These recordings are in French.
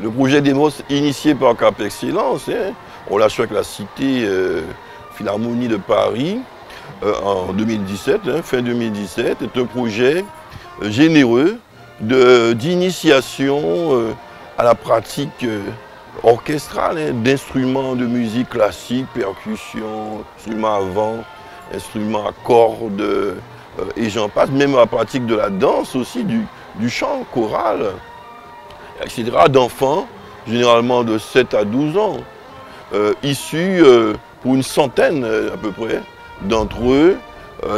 Le projet Demos, initié par Cap Excellence, hein, on l'a su avec la Cité Philharmonie de Paris en 2017, hein, fin 2017, est un projet généreux d'initiation à la pratique orchestrale, hein, d'instruments de musique classique, percussion, instruments à vent, instruments à cordes, et j'en passe, même à la pratique de la danse aussi, du chant choral, etc., d'enfants, généralement de 7 à 12 ans, issus pour une centaine à peu près d'entre eux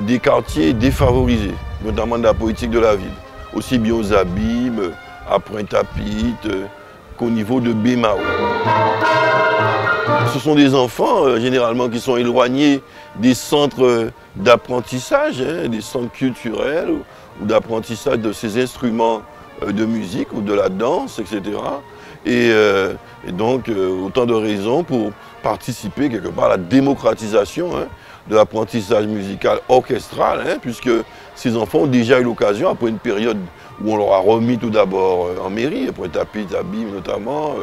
des quartiers défavorisés, notamment de la politique de la ville, aussi bien aux Abîmes, à Pointe-à-Pitre, qu'au niveau de Bémao. Ce sont des enfants généralement qui sont éloignés des centres d'apprentissage, hein, des centres culturels ou d'apprentissage de ces instruments de musique ou de la danse, etc. Et donc, autant de raisons pour participer quelque part à la démocratisation, hein, de l'apprentissage musical orchestral, hein, puisque ces enfants ont déjà eu l'occasion, après une période où on leur a remis tout d'abord en mairie, après Tapis, Abîme notamment,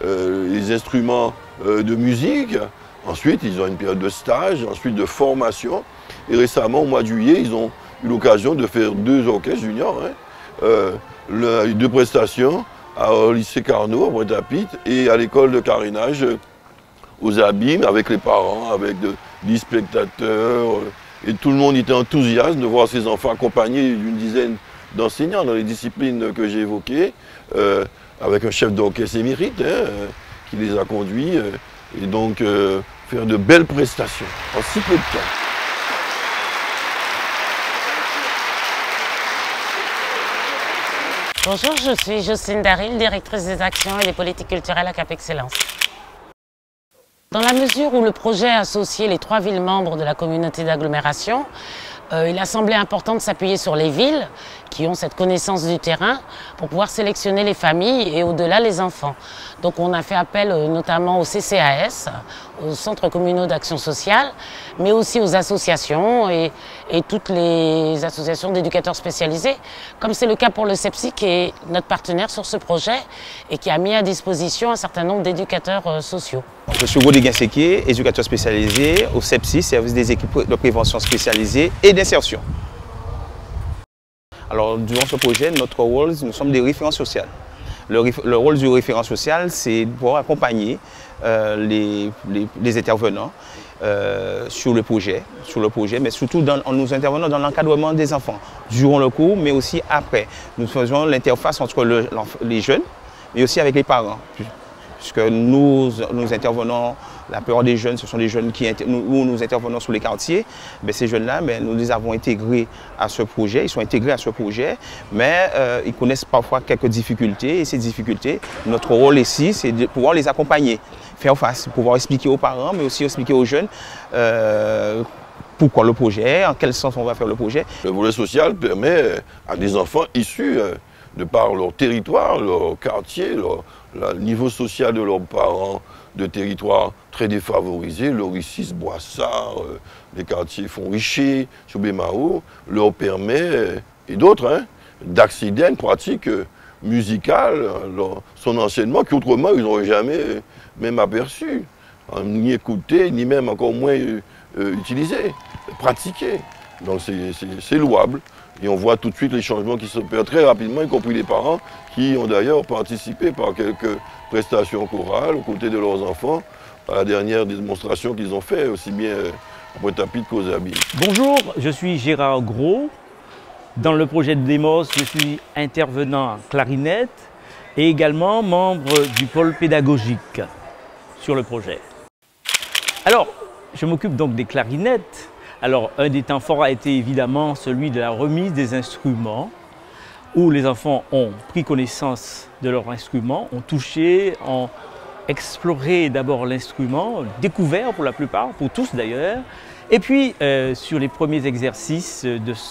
les instruments de musique. Ensuite, ils ont une période de stage, ensuite de formation. Et récemment, au mois de juillet, ils ont eu l'occasion de faire 2 orchestres juniors, hein, 2 prestations au lycée Carnot, à Pointe-à-Pitre, et à l'école de carénage aux Abîmes, avec les parents, avec des spectateurs. Et tout le monde était enthousiaste de voir ces enfants accompagnés d'une dizaine d'enseignants dans les disciplines que j'ai évoquées, avec un chef d'orchestre émérite, hein, qui les a conduits, et donc faire de belles prestations en si peu de temps. Bonjour, je suis Jocelyne Daril, directrice des actions et des politiques culturelles à Cap Excellence. Dans la mesure où le projet a associé les 3 villes membres de la communauté d'agglomération, il a semblé important de s'appuyer sur les villes qui ont cette connaissance du terrain pour pouvoir sélectionner les familles et au-delà les enfants. Donc on a fait appel notamment au CCAS, aux centres communaux d'action sociale, mais aussi aux associations et toutes les associations d'éducateurs spécialisés, comme c'est le cas pour le CEPSI qui est notre partenaire sur ce projet et qui a mis à disposition un certain nombre d'éducateurs sociaux. Je suis Rodriguez Sequier, éducateur spécialisé au CEPSI, service des équipes de prévention spécialisée et d'insertion. Alors, durant ce projet, notre rôle, nous sommes des référents sociaux. Le rôle du référent social, c'est de pouvoir accompagner les intervenants sur le projet, mais surtout en nous intervenant dans l'encadrement des enfants, durant le cours, mais aussi après. Nous faisons l'interface entre les jeunes, mais aussi avec les parents. Puisque nous intervenons, la plupart des jeunes, ce sont des jeunes où nous intervenons sur les quartiers. Mais ces jeunes-là, nous les avons intégrés à ce projet, ils sont intégrés à ce projet, mais ils connaissent parfois quelques difficultés. Et ces difficultés, notre rôle ici, c'est de pouvoir les accompagner, faire face, pouvoir expliquer aux parents, mais aussi expliquer aux jeunes pourquoi le projet, en quel sens on va faire le projet. Le volet social permet à des enfants issus de par leur territoire, leur quartier, le niveau social de leurs parents, de territoires très défavorisés, Loricis, Boissard, les quartiers Fontricher, Choubémao, leur permet, et d'autres, hein, d'accéder à une pratique musicale, son enseignement qu'autrement ils n'auraient jamais même aperçu, ni écouté, ni même encore moins utilisé, pratiqué. Donc c'est louable. Et on voit tout de suite les changements qui s'opèrent très rapidement, y compris les parents, qui ont d'ailleurs participé par quelques prestations chorales aux côtés de leurs enfants à la dernière démonstration qu'ils ont fait, aussi bien à Pointe-à-Pitre qu'aux Abîmes. Bonjour, je suis Gérard Gros, Dans le projet de Demos, je suis intervenant en clarinette et également membre du pôle pédagogique sur le projet. Alors, je m'occupe donc des clarinettes. Alors, un des temps forts a été évidemment celui de la remise des instruments, où les enfants ont pris connaissance de leur instrument, ont touché, ont exploré d'abord l'instrument, découvert pour la plupart, pour tous d'ailleurs. Et puis, sur les premiers exercices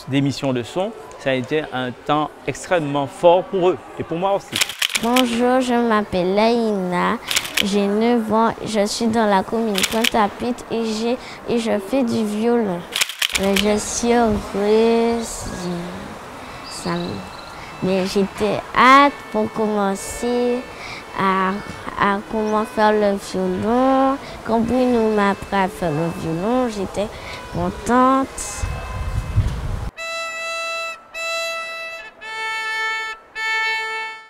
d'émission de son, ça a été un temps extrêmement fort pour eux et pour moi aussi. Bonjour, je m'appelle Laïna, j'ai 9 ans, je suis dans la commune Pointe-à-Pitre et je fais du violon. Je suis heureuse, mais j'étais hâte pour commencer à comment faire le violon. Quand Bruno m'a appris à faire le violon, j'étais contente.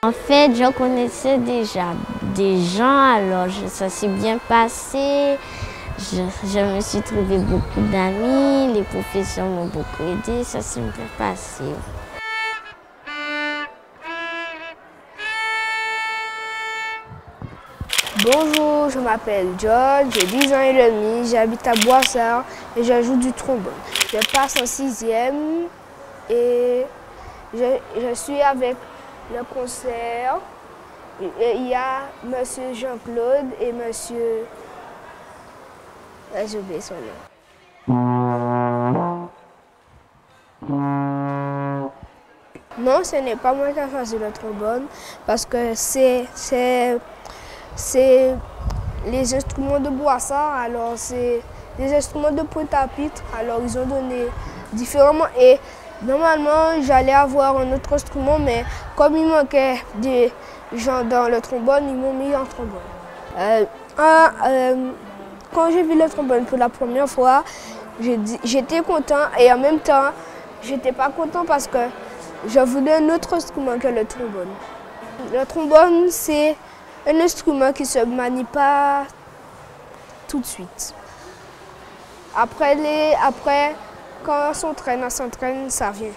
En fait, je connaissais déjà des gens, alors ça s'est bien passé. Je me suis trouvé beaucoup d'amis, les professeurs m'ont beaucoup aidé, ça s'est bien passé. Bonjour, je m'appelle John, j'ai 10 ans et demi, j'habite à Boissard et je joue du trombone. Je passe en 6e et je suis avec le concert. Il y a M. Jean-Claude et M. J'ai oublié son nom. Non, ce n'est pas moi qui ai choisi le trombone parce que c'est les instruments de Boissard, alors c'est les instruments de Pointe-à-Pitre, alors ils ont donné différemment et normalement j'allais avoir un autre instrument, mais comme il manquait des gens dans le trombone, ils m'ont mis en trombone. Quand j'ai vu le trombone pour la première fois, j'étais content et en même temps j'étais pas content parce que je voulais un autre instrument que le trombone. Le trombone, c'est un instrument qui ne se manie pas tout de suite. Après, quand on s'entraîne, ça vient.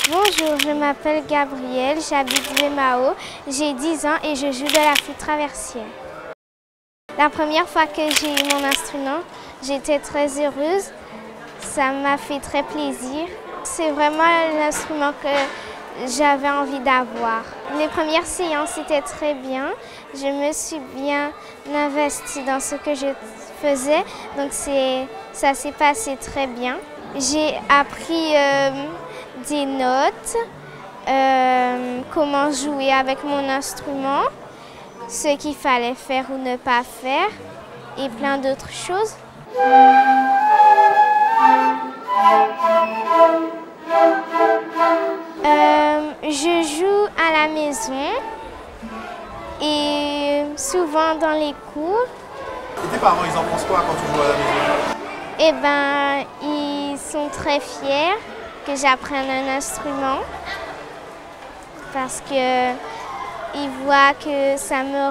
Bonjour, je m'appelle Gabrielle, j'habite Vémao, j'ai 10 ans et je joue de la flûte traversière. La première fois que j'ai eu mon instrument, j'étais très heureuse. Ça m'a fait très plaisir. C'est vraiment l'instrument que j'avais envie d'avoir. Les premières séances étaient très bien. Je me suis bien investie dans ce que je faisais, donc ça s'est passé très bien. J'ai appris des notes, comment jouer avec mon instrument, ce qu'il fallait faire ou ne pas faire et plein d'autres choses. Je joue à la maison et souvent dans les cours. Et tes parents, ils en pensent quoi quand tu joues à la maison? Eh ben, ils sont très fiers que j'apprenne un instrument parce que ils voient que ça me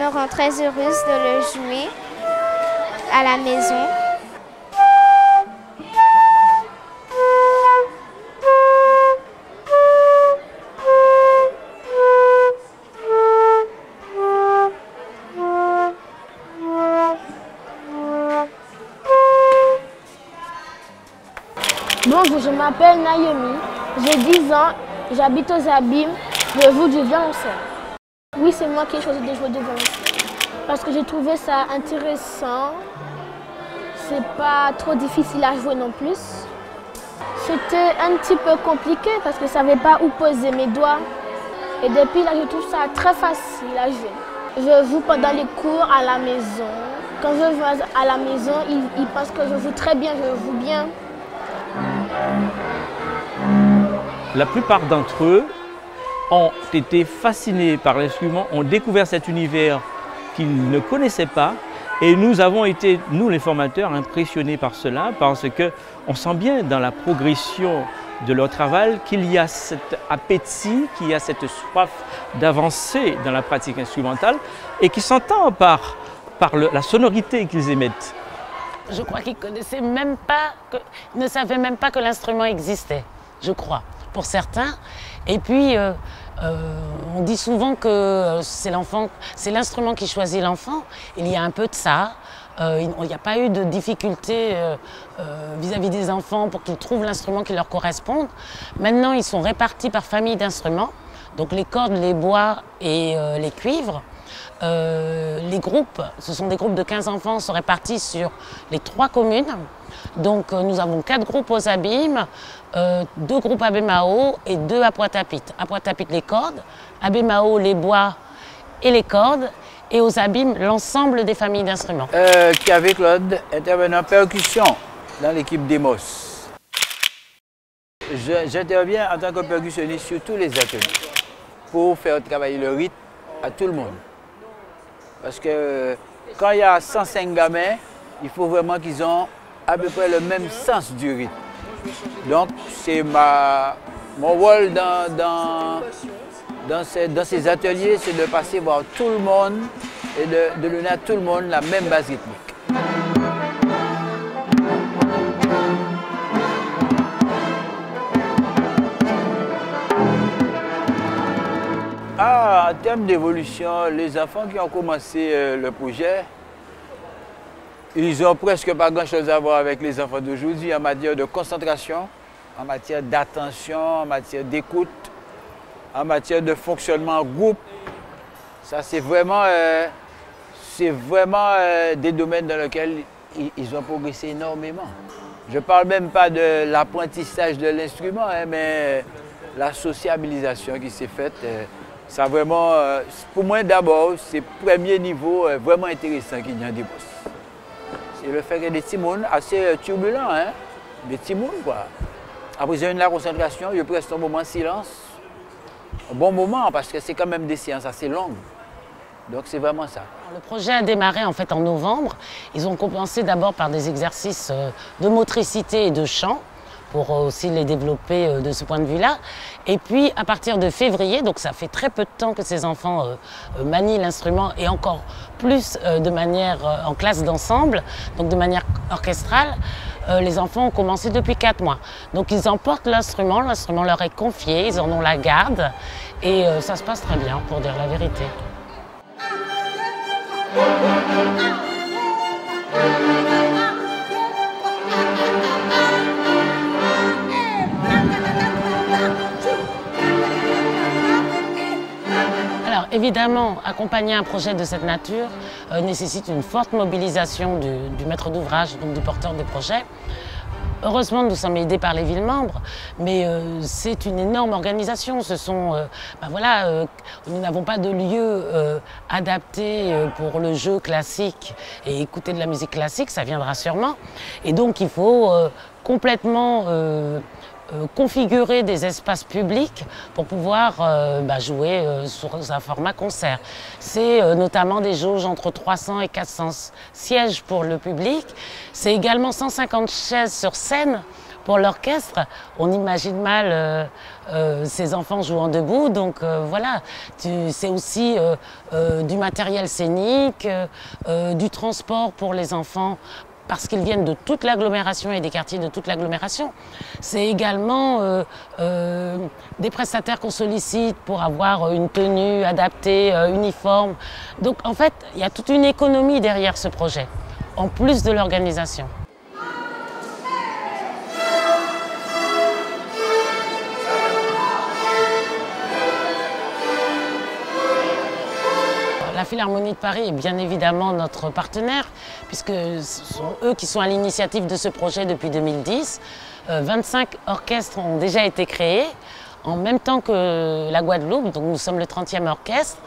rend très heureuse de le jouer à la maison. Bonjour, je m'appelle Naomi, j'ai 10 ans, j'habite aux Abîmes, je joue du violoncelle. Oui, c'est moi qui ai choisi de jouer du violoncelle parce que j'ai trouvé ça intéressant, c'est pas trop difficile à jouer non plus. C'était un petit peu compliqué parce que je ne savais pas où poser mes doigts et depuis là je trouve ça très facile à jouer. Je joue pendant les cours à la maison. Quand je joue à la maison, ils pensent que je joue très bien, je joue bien. La plupart d'entre eux ont été fascinés par l'instrument, ont découvert cet univers qu'ils ne connaissaient pas et nous avons été, nous les formateurs, impressionnés par cela parce qu'on sent bien dans la progression de leur travail qu'il y a cet appétit, qu'il y a cette soif d'avancer dans la pratique instrumentale et qui s'entend par la sonorité qu'ils émettent. Je crois qu'ils connaissaient même pas, ils ne savaient même pas que l'instrument existait, je crois, pour certains. Et puis, on dit souvent que c'est l'instrument qui choisit l'enfant. Il y a un peu de ça. Il n'y a pas eu de difficulté vis-à-vis des enfants pour qu'ils trouvent l'instrument qui leur corresponde. Maintenant, ils sont répartis par famille d'instruments, donc les cordes, les bois et les cuivres. Les groupes, ce sont des groupes de 15 enfants, sont répartis sur les 3 communes. Donc nous avons 4 groupes aux Abîmes, 2 groupes à Bémao et 2 à Pointe-à-Pitre. À Pointe-à-Pitre, les cordes, à Bémao, les bois et les cordes. Et aux Abîmes, l'ensemble des familles d'instruments. Avec Claude, intervenant percussion dans l'équipe Demos. J'interviens en tant que percussionniste sur tous les ateliers pour faire travailler le rythme à tout le monde. Parce que quand il y a 105 gamins, il faut vraiment qu'ils aient à peu près le même sens du rythme. Donc c'est mon rôle dans ces ateliers, c'est de passer voir tout le monde et de donner à tout le monde la même base rythmique. En termes d'évolution, les enfants qui ont commencé le projet, ils n'ont presque pas grand-chose à voir avec les enfants d'aujourd'hui en matière de concentration, en matière d'attention, en matière d'écoute, en matière de fonctionnement en groupe. Ça, c'est vraiment des domaines dans lesquels ils ont progressé énormément. Je ne parle même pas de l'apprentissage de l'instrument, mais la sociabilisation qui s'est faite. Ça vraiment, pour moi d'abord, c'est le premier niveau vraiment intéressant qu'il y a des boss. C'est le fait qu'il y ait des petits mondes assez turbulents, des petits mondes quoi. Après ils ont la concentration, ils prestent un moment de silence. Un bon moment parce que c'est quand même des séances assez longues. Donc c'est vraiment ça. Le projet a démarré en fait en novembre. Ils ont commencé d'abord par des exercices de motricité et de chant, pour aussi les développer de ce point de vue-là. Et puis, à partir de février, donc ça fait très peu de temps que ces enfants manient l'instrument et encore plus de manière en classe d'ensemble, donc de manière orchestrale, les enfants ont commencé depuis 4 mois. Donc ils emportent l'instrument leur est confié, ils en ont la garde et ça se passe très bien, pour dire la vérité. Alors évidemment, accompagner un projet de cette nature nécessite une forte mobilisation du maître d'ouvrage, donc du porteur de projet. Heureusement, nous sommes aidés par les villes membres, mais c'est une énorme organisation. Ce sont, nous n'avons pas de lieu adapté pour le jeu classique et écouter de la musique classique, ça viendra sûrement. Et donc, il faut complètement configurer des espaces publics pour pouvoir jouer sous un format concert. C'est notamment des jauges entre 300 et 400 sièges pour le public. C'est également 150 chaises sur scène pour l'orchestre. On imagine mal ces enfants jouant debout, donc voilà. C'est aussi du matériel scénique, du transport pour les enfants, parce qu'ils viennent de toute l'agglomération et des quartiers de toute l'agglomération. C'est également des prestataires qu'on sollicite pour avoir une tenue adaptée, uniforme. Donc en fait, il y a toute une économie derrière ce projet, en plus de l'organisation. La Philharmonie de Paris est bien évidemment notre partenaire, puisque ce sont eux qui sont à l'initiative de ce projet depuis 2010. 25 orchestres ont déjà été créés, en même temps que la Guadeloupe, donc nous sommes le 30e orchestre.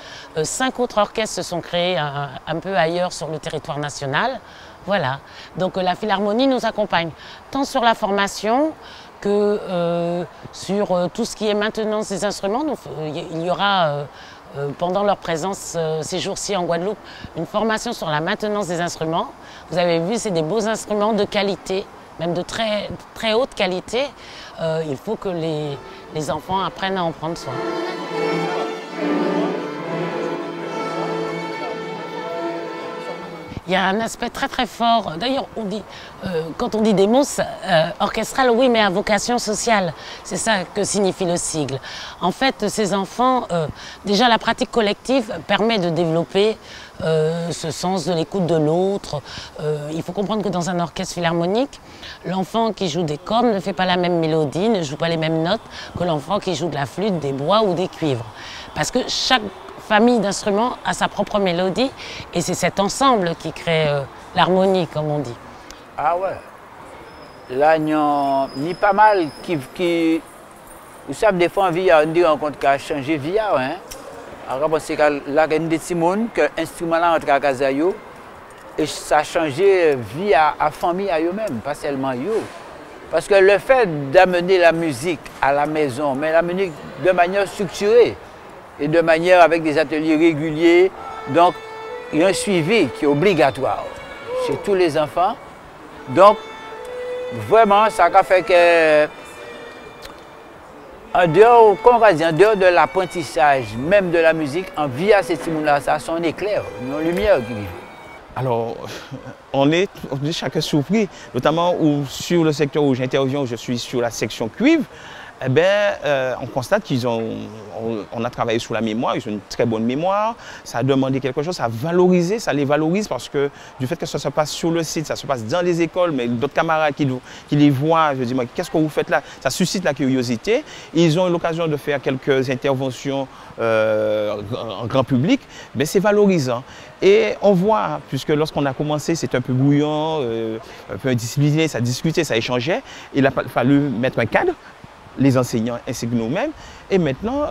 5 autres orchestres se sont créés un peu ailleurs sur le territoire national. Voilà, donc la Philharmonie nous accompagne, tant sur la formation que sur tout ce qui est maintenance des instruments. Donc, il y aura pendant leur présence ces jours-ci en Guadeloupe, une formation sur la maintenance des instruments. Vous avez vu, c'est des beaux instruments de qualité, même de très haute qualité, il faut que les enfants apprennent à en prendre soin. Il y a un aspect très fort. D'ailleurs, on dit, quand on dit démos orchestral, oui, mais à vocation sociale. C'est ça que signifie le sigle. En fait, ces enfants, déjà la pratique collective permet de développer ce sens de l'écoute de l'autre. Il faut comprendre que dans un orchestre philharmonique, l'enfant qui joue des cordes ne fait pas la même mélodie, ne joue pas les mêmes notes que l'enfant qui joue de la flûte, des bois ou des cuivres. Parce que chaque famille d'instruments a sa propre mélodie et c'est cet ensemble qui crée l'harmonie, comme on dit. Ah ouais. Là, il y a pas mal qui... Vous savez, des fois, on dit rencontre qui a changé via, hein. Alors, c'est que là, il y a des petits monde que l'instrument là entre à Kazayo et ça a changé via la famille à eux-mêmes, pas seulement eux. Parce que le fait d'amener la musique à la maison, mais la musique de manière structurée, et de manière avec des ateliers réguliers. Donc, il y a un suivi qui est obligatoire chez tous les enfants. Donc, vraiment, ça a fait que, en dehors, comme on va dire, en dehors de l'apprentissage, même de la musique, en via ces petits-là, ça son éclair, une lumière qui vit. Alors, on est chacun surpris, notamment sur le secteur où j'interviens, où je suis sur la section cuivre. Eh bien, on constate on a travaillé sur la mémoire, ils ont une très bonne mémoire, ça a demandé quelque chose, ça a valorisé, ça les valorise parce que du fait que ça se passe sur le site, ça se passe dans les écoles, mais d'autres camarades qui les voient, je dis, mais qu'est-ce que vous faites là? Ça suscite la curiosité. Ils ont eu l'occasion de faire quelques interventions en grand public, mais c'est valorisant. Et on voit, puisque lorsqu'on a commencé, c'était un peu brouillon, un peu indiscipliné, ça discutait, ça échangeait, il a fallu mettre un cadre, les enseignants ainsi que nous-mêmes, et maintenant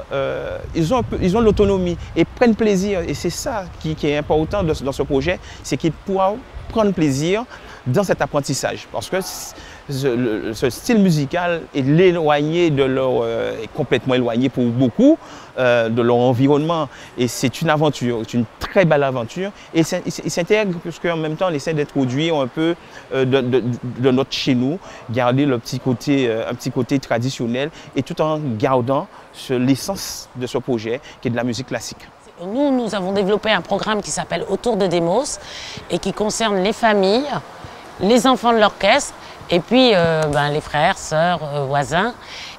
ils ont l'autonomie et prennent plaisir, et c'est ça qui est important dans ce projet, c'est qu'ils pourront prendre plaisir dans cet apprentissage, parce que ce style musical est éloigné de leur, est complètement éloigné pour beaucoup de leur environnement, et c'est une aventure, c'est une très belle aventure, et ils s'intègrent puisqu'en même temps on essaie d'introduire un peu de notre chez nous, garder un petit côté traditionnel, et tout en gardant l'essence de ce projet qui est de la musique classique. Nous avons développé un programme qui s'appelle Autour de Demos et qui concerne les familles, les enfants de l'orchestre et puis les frères, sœurs, voisins,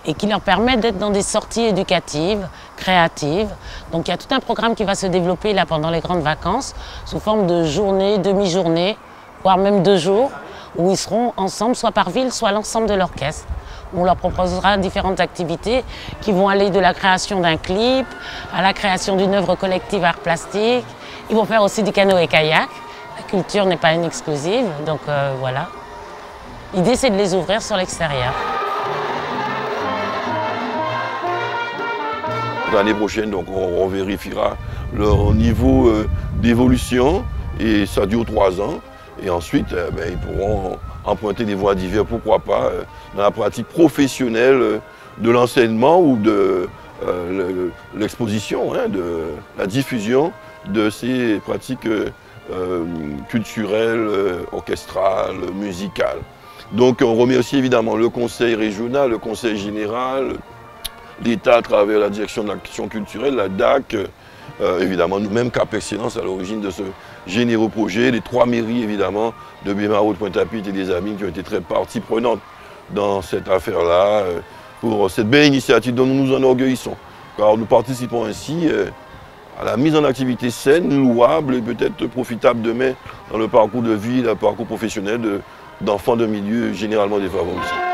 et qui leur permet d'être dans des sorties éducatives, créatives. Donc il y a tout un programme qui va se développer là pendant les grandes vacances sous forme de journée, demi-journée, voire même 2 jours, où ils seront ensemble, soit par ville, soit l'ensemble de l'orchestre. On leur proposera différentes activités qui vont aller de la création d'un clip à la création d'une œuvre collective art plastique. Ils vont faire aussi du canoë-kayak. La culture n'est pas une exclusive, donc voilà. L'idée, c'est de les ouvrir sur l'extérieur. L'année prochaine, donc, on vérifiera leur niveau d'évolution et ça dure 3 ans. Et ensuite, ils pourront emprunter des voies diverses, pourquoi pas, dans la pratique professionnelle de l'enseignement ou de l'exposition, de la diffusion de ces pratiques culturelles, orchestrales, musicales. Donc on remercie évidemment le conseil régional, le conseil général, l'État à travers la direction de l'action culturelle, la DAC, évidemment nous-mêmes Cap Excellence à l'origine de ce généreux projet, les 3 mairies évidemment de Baie-Mahault, de Pointe-à-Pitre et des amis qui ont été très partie prenante dans cette affaire-là, pour cette belle initiative dont nous nous enorgueillissons. Car nous participons ainsi à la mise en activité saine, louable et peut-être profitable demain dans le parcours de vie, le parcours professionnel d'enfants de milieux généralement défavorisés.